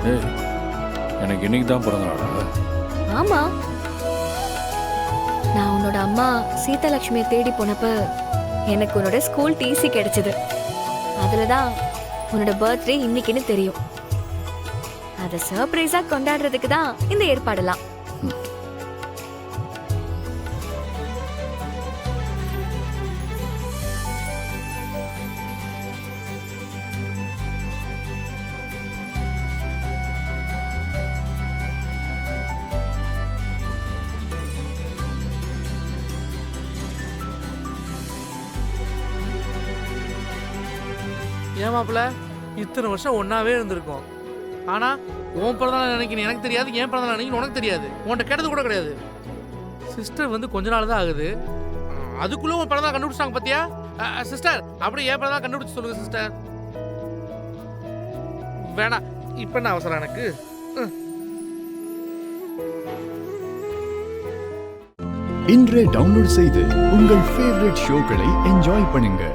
ஏய், எனக்கு இன்னைக்கு தான் பிறந்த நாள். ஆமா, நான் உன்னோட அம்மா சீதாலட்சுமியை தேடி போனப்ப எனக்கு உன்னோட ஸ்கூல் டிசி கிடைச்சது. அதுலதான் உன்னோட பர்த்டே இன்னைக்குன்னு தெரியும். அத சர்ப்ரைஸா கொண்டாடுறதுக்கு தான் இந்த ஏற்பாடெல்லாம். ஏன் மாப்பிள்ள இத்தனை வருஷம் ஒன்னாவே இருந்திருக்கோம். ஆனா உன் பிறந்தநாள் நினைக்கணும் எனக்கு தெரியாது, என் பிறந்தநாள் நினைக்கணும் உனக்கு தெரியாது. உன்கிட்ட கேட்டது கூட கிடையாது. சிஸ்டர் வந்து கொஞ்ச நாள் தான் ஆகுது, அதுக்குள்ள உன் பிறந்தநாள் கண்டுபிடிச்சாங்க பாத்தியா? சிஸ்டர் அப்படியே என் பிறந்தநாள் கண்டுபிடிச்சு சொல்லுங்க சிஸ்டர். வேணாம், இப்ப என்ன அவசரம் எனக்கு? இன்றே டவுன்லோட் செய்து உங்கள் ஃபேவரட் ஷோக்களை என்ஜாய் பண்ணுங்க.